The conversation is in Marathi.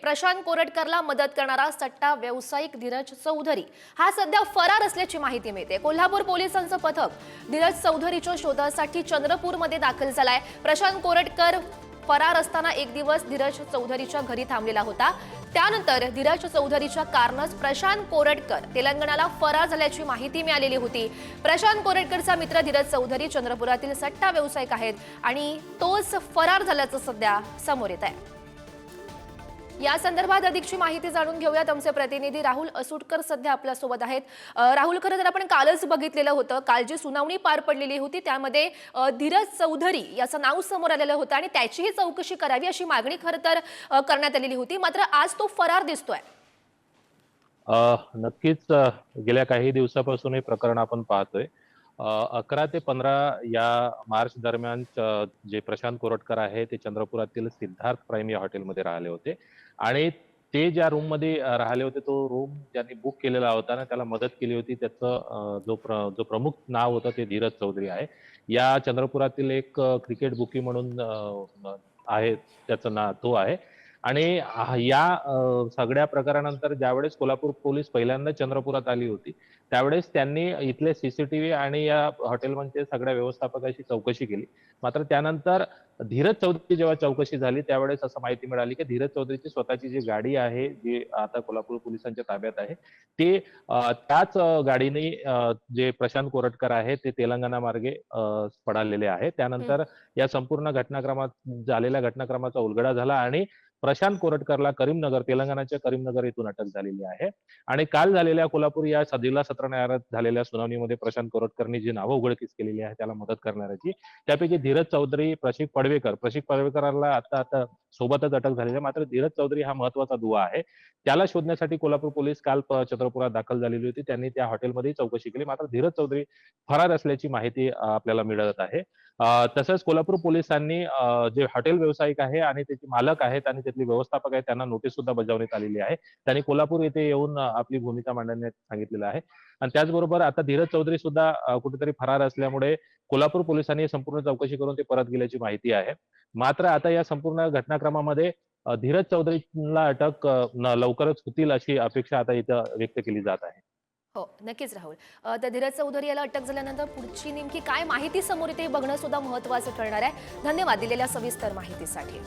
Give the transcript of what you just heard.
प्रशांत कोरटकरला मदत करणारा सट्टा व्यावसायिक धीरज चौधरी हा सध्या फरार असल्याची माहिती मिळते। कोल्हापूर पोलिसांचं पथक धीरज चौधरीच्या शोधासाठी चंद्रपूरमध्ये दाखल झालाय। प्रशांत कोरटकर फरार असताना एक दिवस धीरज चौधरीच्या घरी थांबलेला होता। त्यानंतर धीरज चौधरीच्या कारणास प्रशांत कोरटकर तेलंगणाला फरार झाल्याची माहिती मिळालेली होती। प्रशांत कोरटकरचा मित्र धीरज चौधरी चंद्रपुरातील सट्टा व्यावसायिक आहेत आणि तोच फरार झाल्याचं सध्या समोर येत आहे। या संदर्भात अधिकची माहिती जाणून घेऊयात। आमचे प्रतिनिधी राहुल असुटकर सध्या आपल्या सोबत आहेत। राहुल, खरं तर आपण कालच बघितलेलं होतं, काल जी सुनावणी पार पडलेली होती त्यामध्ये धीरज चौधरी याचं नाव समोर आलेलं होतं आणि त्याचीही चौकशी करावी अशी मागणी खरं तर करण्यात आलेली होती। मात्र आज तो फरार दिसतोय। नक्कीच गेल्या काही दिवसापासून हे प्रकरण आपण पाहतोय। 11 ते 15 या मार्च दरम्यान जे प्रशांत कोरटकर आहे ते चंद्रपुरातील सिद्धार्थ प्राईम या हॉटेलमध्ये राहिले होते आणि ते ज्या रूम मध्ये राहिले होते तो रूम ज्यांनी बुक केलेला होता ना त्याला मदत केली होती। त्याचं जो प्रमुख नाव होतं ते धीरज चौधरी आहे। या चंद्रपुरातील एक क्रिकेट बुकी म्हणून आहे, त्याचं नाव तो आहे। आणि या सगळ्या प्रकारानंतर ज्यावेळेस कोल्हापूर पोलीस पहिल्यांदा चंद्रपुरात आली होती त्यावेळेस त्यांनी इथले सीसीटीव्ही आणि या हॉटेलमध्ये सगळ्या व्यवस्थापकाची चौकशी केली। मात्र त्यानंतर धीरज चौधरी जेव्हा चौकशी झाली त्यावेळेस असं माहिती मिळाली की धीरज चौधरीची स्वतःची जी गाडी आहे जी आता कोल्हापूर पोलिसांच्या ताब्यात आहे ते त्याच गाडीने जे प्रशांत कोरटकर आहे ते तेलंगणा मार्गे पळालेले आहे। त्यानंतर या संपूर्ण घटनाक्रमात झालेल्या घटनाक्रमाचा उलगडा झाला आणि प्रशांत कोरटकरला करीमनगर, तेलंगणाच्या करीमनगर येथून अटक झालेली आहे। आणि काल झालेल्या कोल्हापूर या जिल्हा सत्र न्यायालयात झालेल्या सुनावणीमध्ये प्रशांत कोरटकरनी जी नावं उघडकीस केलेली आहे त्याला मदत करणाऱ्याची, त्यापैकी धीरज चौधरी, प्रशिक पडवेकरला आता सोबतच अटक झालेली आहे। मात्र धीरज चौधरी हा महत्वाचा दुवा आहे, त्याला शोधण्यासाठी कोल्हापूर पोलीस काल चंद्रपुरात दाखल झालेली होती। त्यांनी त्या हॉटेलमध्ये चौकशी केली, मात्र धीरज चौधरी फरार असल्याची माहिती आपल्याला मिळत आहे। तसंच कोल्हापूर पोलिसांनी जे हॉटेल व्यावसायिक आहे आणि त्याचे मालक आहेत आणि त्यातले व्यवस्थापक आहेत त्यांना नोटीस सुद्धा बजावण्यात आलेली आहे। त्यांनी कोल्हापूर येथे येऊन आपली भूमिका मांडण्यास सांगितलेलं आहे। आणि त्याचबरोबर आता धीरज चौधरी सुद्धा कुठेतरी फरार असल्यामुळे कोल्हापूर पोलिसांनी संपूर्ण चौकशी करून ते परत गेल्याची माहिती आहे। मात्र आता या संपूर्ण घटनाक्रमामध्ये धीरज चौधरीला अटक लवकरच होतील अशी अपेक्षा आता इथं व्यक्त केली जात आहे। हो, नक्कीच राहुल। तर धीरज चौधरी याला अटक झाल्यानंतर पुढची नेमकी काय माहिती समोर येते हे बघणं सुद्धा महत्त्वाचं ठरणार आहे। धन्यवाद दिलेल्या सविस्तर माहितीसाठी।